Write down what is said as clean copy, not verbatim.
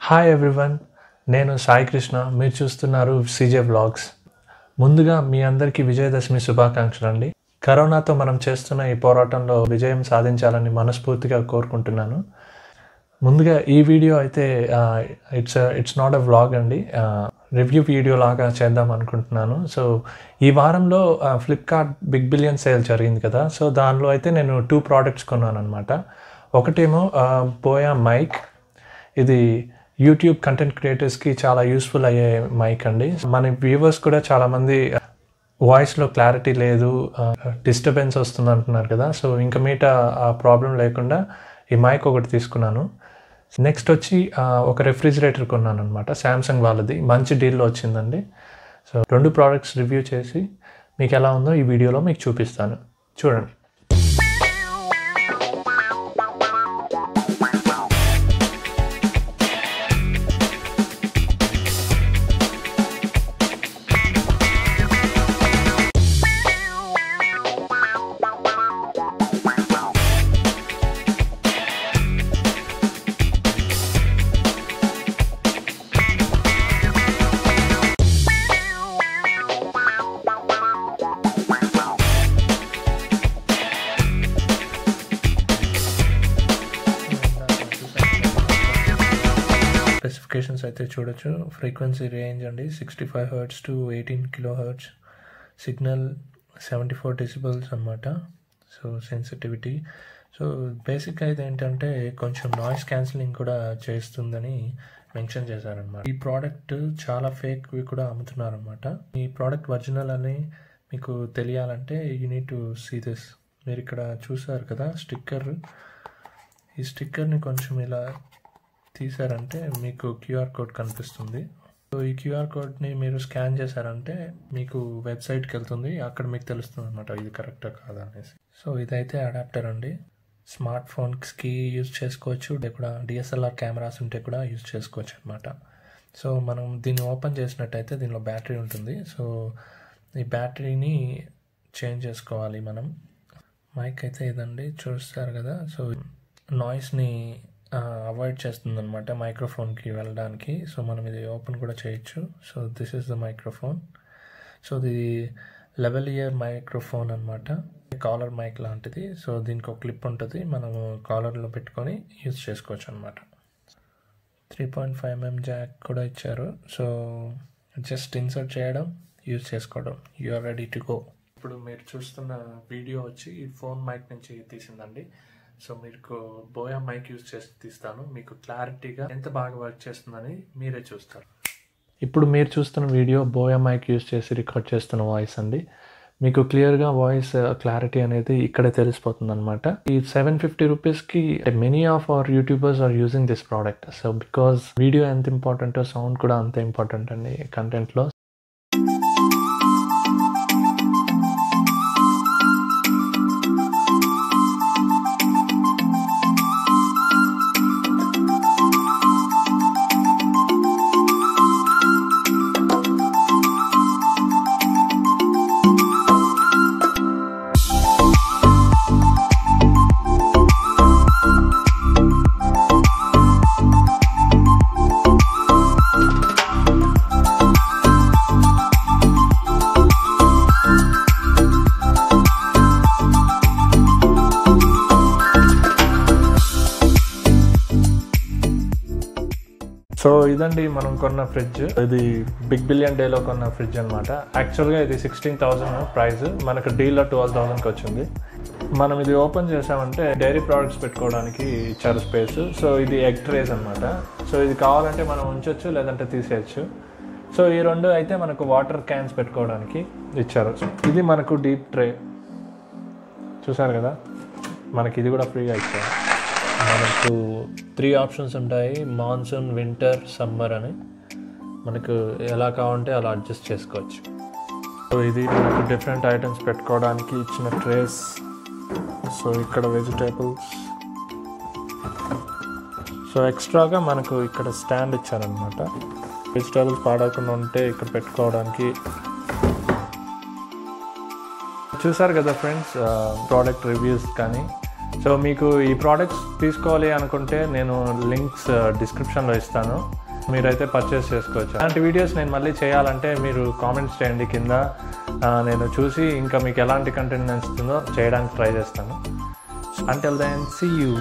Hi everyone, నేను సాయి కృష్ణ. మీరు చూస్తున్నారు సీజే వ్లాగ్స్. ముందుగా మీ అందరికీ విజయదశమి శుభాకాంక్షలు అండి. కరోనాతో మనం చేస్తున్న ఈ పోరాటంలో విజయం సాధించాలని మనస్ఫూర్తిగా కోరుకుంటున్నాను. ముందుగా ఈ వీడియో అయితే ఇట్స్ నాట్ ఎ వ్లాగ్ అండి, రివ్యూ వీడియో లాగా చేద్దాం అనుకుంటున్నాను. సో ఈ వారంలో ఫ్లిప్కార్ట్ బిగ్ బిలియన్ సేల్ జరిగింది కదా, సో దానిలో అయితే నేను 2 ప్రోడక్ట్స్ కొన్నాను అనమాట. ఒకటేమో బోయా మైక్. ఇది యూట్యూబ్ కంటెంట్ క్రియేటర్స్కి చాలా యూస్ఫుల్ అయ్యే మైక్ అండి. మన వ్యూవర్స్ కూడా చాలామంది వాయిస్లో క్లారిటీ లేదు, డిస్టర్బెన్స్ వస్తుంది అంటున్నారు కదా. సో ఇంకా మీట ఆ ప్రాబ్లం లేకుండా ఈ మైక్ ఒకటి తీసుకున్నాను. నెక్స్ట్ వచ్చి ఒక రెఫ్రిజిరేటర్ కొన్నాను అనమాట, శాంసంగ్ వాళ్ళది. మంచి డీల్లో వచ్చిందండి. సో 2 ప్రోడక్ట్స్ రివ్యూ చేసి మీకు ఎలా ఉందో ఈ వీడియోలో మీకు చూపిస్తాను, చూడండి. స్పెసిఫికేషన్స్ అయితే చూడొచ్చు. ఫ్రీక్వెన్సీ రేంజ్ అండి 65 Hz to 18 kHz, signal 74 decibels అనమాట. So sensitivity. సో బేసిక్గా ఇది ఏంటంటే కొంచెం నాయిస్ క్యాన్సిలింగ్ కూడా చేస్తుందని మెన్షన్ చేశారనమాట. ఈ ప్రోడక్ట్ చాలా ఫేక్వి కూడా అమ్ముతున్నారనమాట. ఈ ప్రోడక్ట్ ఒరిజినల్ అని మీకు తెలియాలంటే you need to see this. మీరు ఇక్కడ చూసారు కదా స్టిక్కర్. ఈ స్టిక్కర్ని కొంచెం ఇలా తీసారంటే మీకు క్యూఆర్ కోడ్ కనిపిస్తుంది. సో ఈ క్యూఆర్ కోడ్ని మీరు స్కాన్ చేశారంటే మీకు వెబ్సైట్కి వెళ్తుంది, అక్కడ మీకు తెలుస్తుంది అనమాట ఇది కరెక్టా కాదా అనేసి. సో ఇదైతే అడాప్టర్ అండి. స్మార్ట్ ఫోన్స్కి యూజ్ చేసుకోవచ్చు, కూడా DSLR కెమెరాస్ ఉంటే కూడా యూజ్ చేసుకోవచ్చు అనమాట. సో మనం దీన్ని ఓపెన్ చేసినట్టయితే దీనిలో బ్యాటరీ ఉంటుంది. సో ఈ బ్యాటరీని చేంజ్ చేసుకోవాలి మనం. మైక్ అయితే ఇదండి, చూస్తారు కదా. సో నాయిస్ని అవాయిడ్ చేస్తుంది అనమాట మైక్రోఫోన్కి వెళ్ళడానికి. సో మనం ఇది ఓపెన్ కూడా చేయొచ్చు. So this is the microphone. So ఇది లెవెలియర్ మైక్రోఫోన్ అనమాట, కాలర్ మైక్ లాంటిది. సో దీనికి ఒక క్లిప్ ఉంటుంది, మనము కాలర్లో పెట్టుకొని యూజ్ చేసుకోవచ్చు అనమాట. 3.5 mm జాక్ కూడా ఇచ్చారు. సో జస్ట్ ఇన్సర్ట్ చేయడం, యూజ్ చేసుకోవడం, you are ready to go. ఇప్పుడు మీరు చూస్తున్న వీడియో వచ్చి ఈ ఫోన్ మైక్ నుంచి తీసిందండి. సో మీకు బోయా మైక్ యూజ్ చేసి తీస్తాను, మీకు క్లారిటీగా ఎంత బాగా వర్క్ చేస్తుందని మీరే చూస్తారు. ఇప్పుడు మీరు చూస్తున్న వీడియో బోయా మైక్ యూజ్ చేసి రికార్డ్ చేస్తున్న వాయిస్ అండి. మీకు క్లియర్గా వాయిస్ క్లారిటీ అనేది ఇక్కడే తెలిసిపోతుంది అనమాట. ఈ 750 రూపీస్కి many of our YouTubers are using this product. So because video ఎంత ఇంపార్టెంటో సౌండ్ కూడా అంతే ఇంపార్టెంట్ అండి కంటెంట్లో. సో ఇదండి మనం కొన్న ఫ్రిడ్జ్. ఇది బిగ్ బిలియన్ డేలో కొన్న ఫ్రిడ్జ్ అనమాట. యాక్చువల్గా ఇది 16,000 ప్రైస్, మనకు డీల్లో 12,000కి వచ్చింది. మనం ఇది ఓపెన్ చేసామంటే డైరీ ప్రోడక్ట్స్ పెట్టుకోవడానికి ఇచ్చారు స్పేస్. సో ఇది ఎగ్ ట్రేస్ అనమాట. సో ఇది కావాలంటే మనం ఉంచవచ్చు, లేదంటే తీసేయచ్చు. సో ఈ 2 అయితే మనకు వాటర్ క్యాన్స్ పెట్టుకోవడానికి ఇచ్చారు. ఇది మనకు డీప్ ట్రే చూసారు కదా, మనకి ఇది కూడా ఫ్రీగా ఇచ్చారు. మనకు 3 ఆప్షన్స్ ఉంటాయి, మాన్సూన్, వింటర్, సమ్మర్ అని. మనకు ఎలా కావాలంటే అలా అడ్జస్ట్ చేసుకోవచ్చు. సో ఇది మనకు డిఫరెంట్ ఐటమ్స్ పెట్టుకోవడానికి ఇచ్చిన ట్రేస్. సో ఇక్కడ వెజిటేబుల్స్. సో ఎక్స్ట్రాగా మనకు ఇక్కడ స్టాండ్ ఇచ్చారనమాట, వెజిటేబుల్స్ పాడకుండా ఉంటే ఇక్కడ పెట్టుకోవడానికి. చూసారు కదా ఫ్రెండ్స్, ప్రోడక్ట్ రివ్యూస్ కానీ సో మీకు ఈ ప్రోడక్ట్స్ తీసుకోవాలి అనుకుంటే నేను లింక్స్ డిస్క్రిప్షన్లో ఇస్తాను, మీరైతే పర్చేస్ చేసుకోవచ్చు. అలాంటి వీడియోస్ నేను మళ్ళీ చేయాలంటే మీరు కామెంట్స్ చేయండి కింద, నేను చూసి ఇంకా మీకు ఎలాంటి కంటెంట్ నచ్చుతుందో చేయడానికి ట్రై చేస్తాను. Until then, see you.